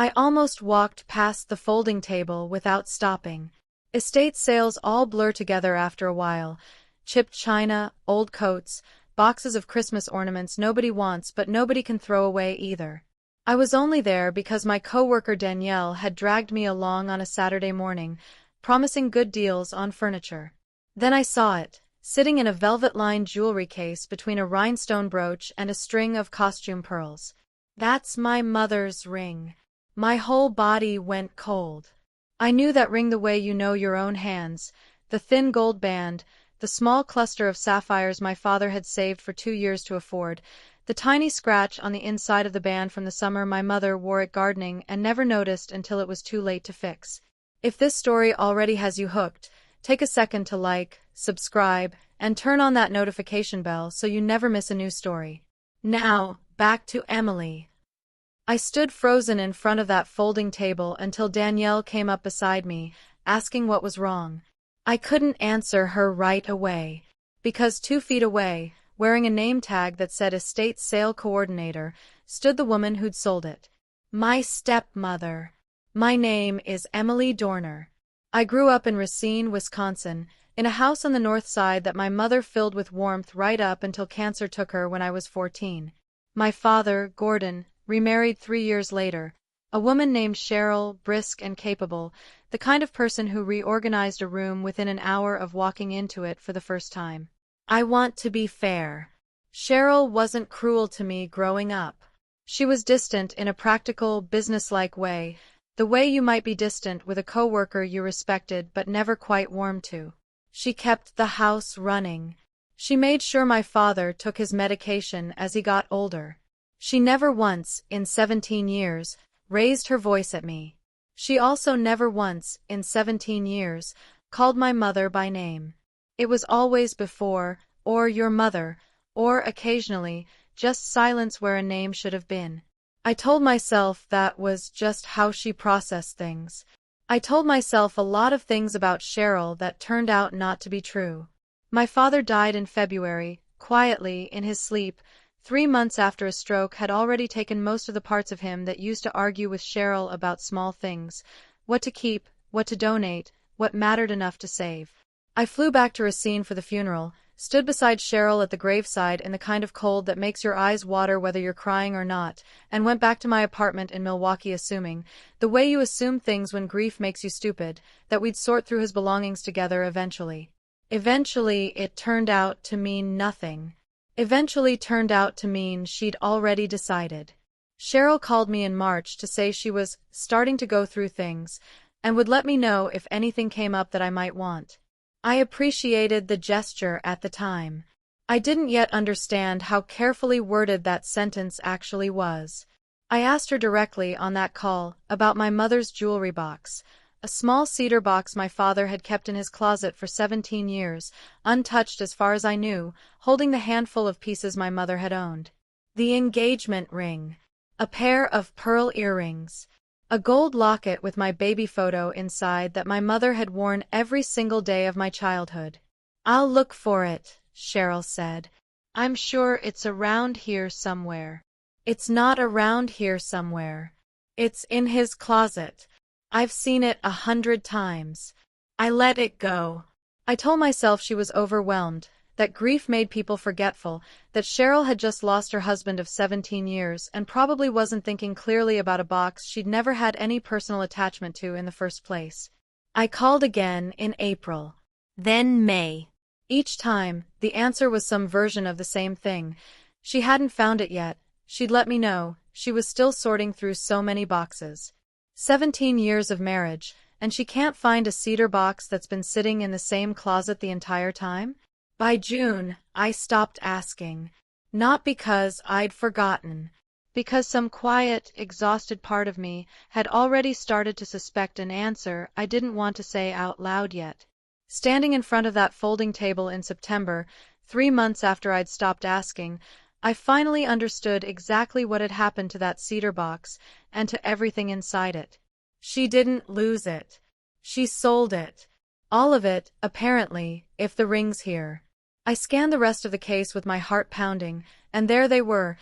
I almost walked past the folding table without stopping. Estate sales all blur together after a while. Chipped china, old coats, boxes of Christmas ornaments nobody wants but nobody can throw away either. I was only there because my coworker Danielle had dragged me along on a Saturday morning, promising good deals on furniture. Then I saw it, sitting in a velvet-lined jewelry case between a rhinestone brooch and a string of costume pearls. That's my mother's ring. My whole body went cold. I knew that ring the way you know your own hands, the thin gold band, the small cluster of sapphires my father had saved for 2 years to afford, the tiny scratch on the inside of the band from the summer my mother wore it gardening and never noticed until it was too late to fix. If this story already has you hooked, take a second to like, subscribe, and turn on that notification bell so you never miss a new story. Now, back to Emily. I stood frozen in front of that folding table until Danielle came up beside me, asking what was wrong. I couldn't answer her right away, because 2 feet away, wearing a name tag that said Estate Sale Coordinator, stood the woman who'd sold it. My stepmother. My name is Emily Dorner. I grew up in Racine, Wisconsin, in a house on the north side that my mother filled with warmth right up until cancer took her when I was 14. My father, Gordon, remarried 3 years later, a woman named Cheryl, brisk and capable, the kind of person who reorganized a room within an hour of walking into it for the first time. I want to be fair. Cheryl wasn't cruel to me growing up. She was distant in a practical, businesslike way, the way you might be distant with a coworker you respected but never quite warmed to. She kept the house running. She made sure my father took his medication as he got older. She never once, in 17 years, raised her voice at me. She also never once, in 17 years, called my mother by name. It was always before, or your mother, or occasionally, just silence where a name should have been. I told myself that was just how she processed things. I told myself a lot of things about Cheryl that turned out not to be true. My father died in February, quietly, in his sleep, 3 months after a stroke had already taken most of the parts of him that used to argue with Cheryl about small things, what to keep, what to donate, what mattered enough to save. I flew back to Racine for the funeral, stood beside Cheryl at the graveside in the kind of cold that makes your eyes water whether you're crying or not, and went back to my apartment in Milwaukee assuming, the way you assume things when grief makes you stupid, that we'd sort through his belongings together eventually. Eventually, it turned out to mean nothing. Eventually turned out to mean she'd already decided. Cheryl called me in March to say she was starting to go through things, and would let me know if anything came up that I might want. I appreciated the gesture at the time. I didn't yet understand how carefully worded that sentence actually was. I asked her directly on that call about my mother's jewelry box, a small cedar box my father had kept in his closet for 17 years, untouched as far as I knew, holding the handful of pieces my mother had owned. The engagement ring. A pair of pearl earrings. A gold locket with my baby photo inside that my mother had worn every single day of my childhood. I'll look for it, Cheryl said. I'm sure it's around here somewhere. It's not around here somewhere. It's in his closet. I've seen it 100 times. I let it go. I told myself she was overwhelmed, that grief made people forgetful, that Cheryl had just lost her husband of 17 years and probably wasn't thinking clearly about a box she'd never had any personal attachment to in the first place. I called again in April. Then May. Each time, the answer was some version of the same thing. She hadn't found it yet. She'd let me know. She was still sorting through so many boxes. 17 years of marriage, and she can't find a cedar box that's been sitting in the same closet the entire time? By June, I stopped asking. Not because I'd forgotten. Because some quiet, exhausted part of me had already started to suspect an answer I didn't want to say out loud yet. Standing in front of that folding table in September, 3 months after I'd stopped asking, I finally understood exactly what had happened to that cedar box and to everything inside it. She didn't lose it. She sold it. All of it, apparently, if the ring's here. I scanned the rest of the case with my heart pounding, and there they were,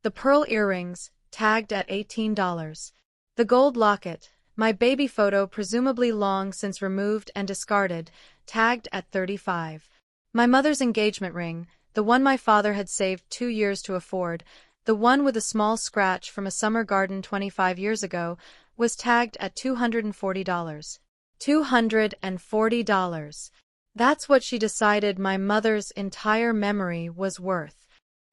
the pearl earrings, tagged at $18. The gold locket, my baby photo presumably long since removed and discarded, tagged at 35. My mother's engagement ring, the one my father had saved 2 years to afford, the one with a small scratch from a summer garden 25 years ago, was tagged at $240. $240. That's what she decided my mother's entire memory was worth.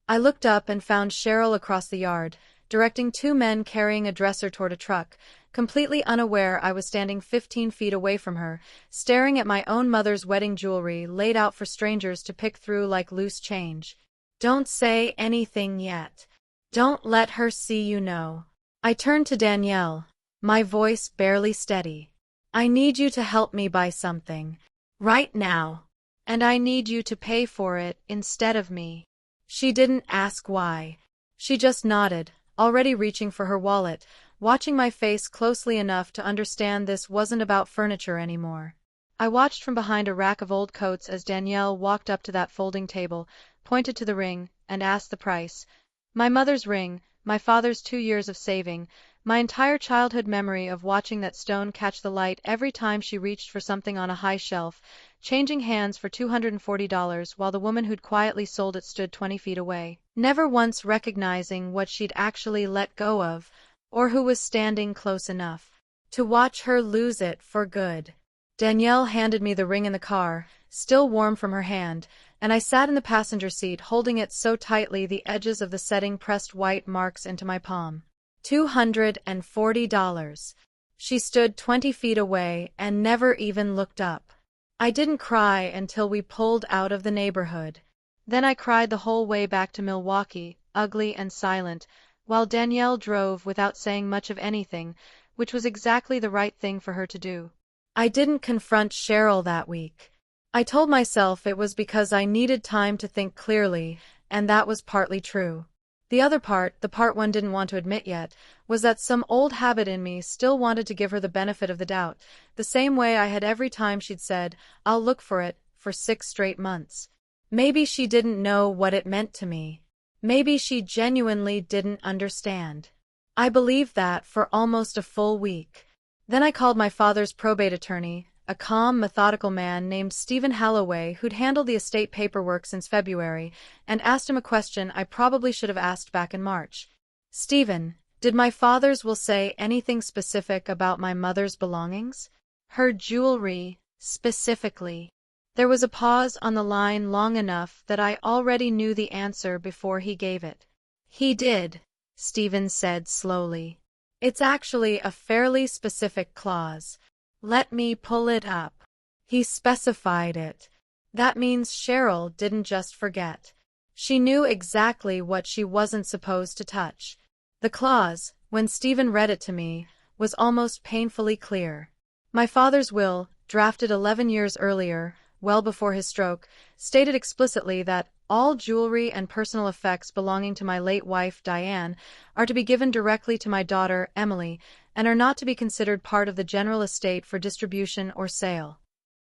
I looked up and found Cheryl across the yard, directing 2 men carrying a dresser toward a truck, completely unaware I was standing 15 feet away from her, staring at my own mother's wedding jewelry laid out for strangers to pick through like loose change. Don't say anything yet. Don't let her see you know. I turned to Danielle, my voice barely steady. I need you to help me buy something. Right now. And I need you to pay for it instead of me. She didn't ask why. She just nodded, already reaching for her wallet, watching my face closely enough to understand this wasn't about furniture anymore. I watched from behind a rack of old coats as Danielle walked up to that folding table, pointed to the ring, and asked the price. My mother's ring, my father's 2 years of saving, my entire childhood memory of watching that stone catch the light every time she reached for something on a high shelf, changing hands for $240 while the woman who'd quietly sold it stood 20 feet away, never once recognizing what she'd actually let go of, or who was standing close enough to watch her lose it for good. Danielle handed me the ring in the car, still warm from her hand, and I sat in the passenger seat holding it so tightly the edges of the setting pressed white marks into my palm. $240. She stood 20 feet away and never even looked up. I didn't cry until we pulled out of the neighborhood. Then I cried the whole way back to Milwaukee, ugly and silent, while Danielle drove without saying much of anything, which was exactly the right thing for her to do. I didn't confront Cheryl that week. I told myself it was because I needed time to think clearly, and that was partly true. The other part, the part one didn't want to admit yet, was that some old habit in me still wanted to give her the benefit of the doubt, the same way I had every time she'd said, "I'll look for it," for 6 straight months. Maybe she didn't know what it meant to me. Maybe she genuinely didn't understand. I believed that for almost a full week. Then I called my father's probate attorney, a calm, methodical man named Stephen Halloway who'd handled the estate paperwork since February, and asked him a question I probably should have asked back in March. "Stephen, did my father's will say anything specific about my mother's belongings? Her jewelry, specifically?" There was a pause on the line long enough that I already knew the answer before he gave it. "He did," Stephen said slowly. "It's actually a fairly specific clause. Let me pull it up." He specified it. That means Cheryl didn't just forget. She knew exactly what she wasn't supposed to touch. The clause, when Stephen read it to me, was almost painfully clear. My father's will, drafted 11 years earlier, well before his stroke, stated explicitly that all jewelry and personal effects belonging to my late wife, Diane, are to be given directly to my daughter, Emily, and are not to be considered part of the general estate for distribution or sale.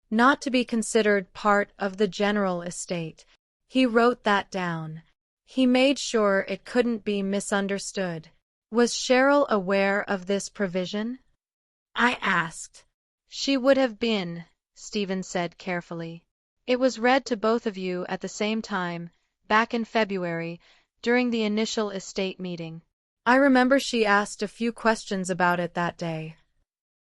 Not to be considered part of the general estate. He wrote that down. He made sure it couldn't be misunderstood. Was Cheryl aware of this provision? I asked. She would have been, Stephen said carefully. It was read to both of you at the same time, back in February, during the initial estate meeting. I remember she asked a few questions about it that day.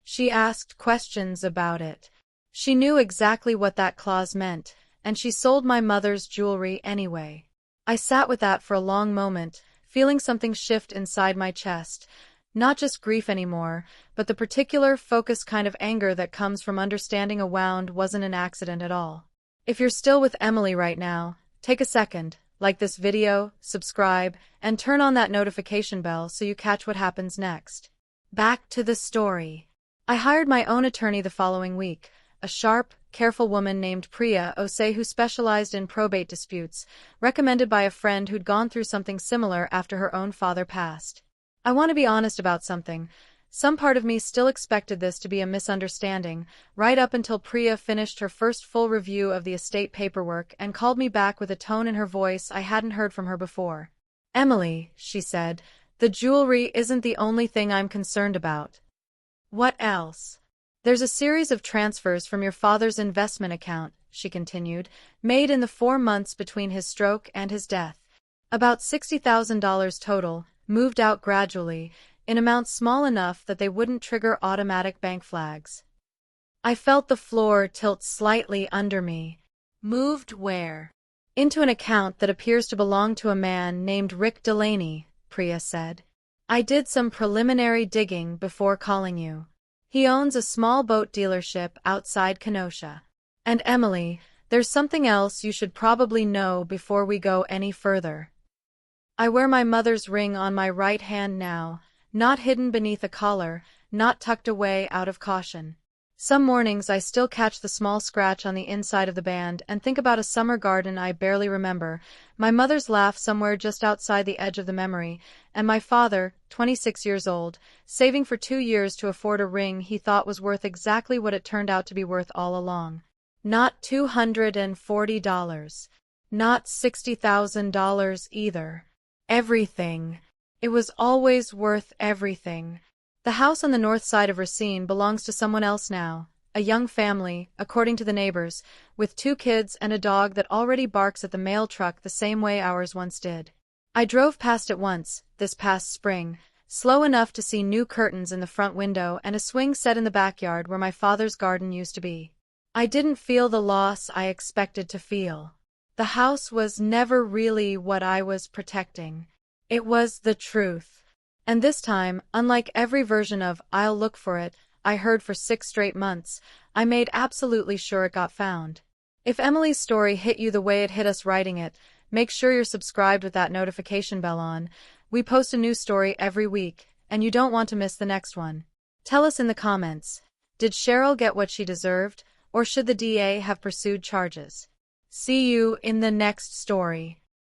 She asked questions about it. She knew exactly what that clause meant, and she sold my mother's jewelry anyway. I sat with that for a long moment, feeling something shift inside my chest. Not just grief anymore, but the particular, focused kind of anger that comes from understanding a wound wasn't an accident at all. If you're still with Emily right now, take a second, like this video, subscribe, and turn on that notification bell so you catch what happens next. Back to the story. I hired my own attorney the following week, a sharp, careful woman named Priya Osei who specialized in probate disputes, recommended by a friend who'd gone through something similar after her own father passed. I want to be honest about something. Some part of me still expected this to be a misunderstanding, right up until Priya finished her first full review of the estate paperwork and called me back with a tone in her voice I hadn't heard from her before. "Emily," she said, The jewelry isn't the only thing I'm concerned about. What else? There's a series of transfers from your father's investment account, she continued, made in the 4 months between his stroke and his death. About $60,000 total, moved out gradually, in amounts small enough that they wouldn't trigger automatic bank flags. I felt the floor tilt slightly under me. Moved where? Into an account that appears to belong to a man named Rick Delaney, Priya said. I did some preliminary digging before calling you. He owns a small boat dealership outside Kenosha. And Emily, there's something else you should probably know before we go any further. I wear my mother's ring on my right hand now, not hidden beneath a collar, not tucked away out of caution. Some mornings I still catch the small scratch on the inside of the band and think about a summer garden I barely remember, my mother's laugh somewhere just outside the edge of the memory, and my father, 26 years old, saving for 2 years to afford a ring he thought was worth exactly what it turned out to be worth all along. Not $240. Not $60,000 either. Everything. It was always worth everything. The house on the north side of Racine belongs to someone else now, a young family, according to the neighbors, with 2 kids and a dog that already barks at the mail truck the same way ours once did. I drove past it once, this past spring, slow enough to see new curtains in the front window and a swing set in the backyard where my father's garden used to be. I didn't feel the loss I expected to feel. The house was never really what I was protecting. It was the truth. And this time, unlike every version of "I'll look for it" I heard for 6 straight months, I made absolutely sure it got found. If Emily's story hit you the way it hit us writing it, make sure you're subscribed with that notification bell on. We post a new story every week, and you don't want to miss the next one. Tell us in the comments, did Cheryl get what she deserved, or should the DA have pursued charges? See you in the next story.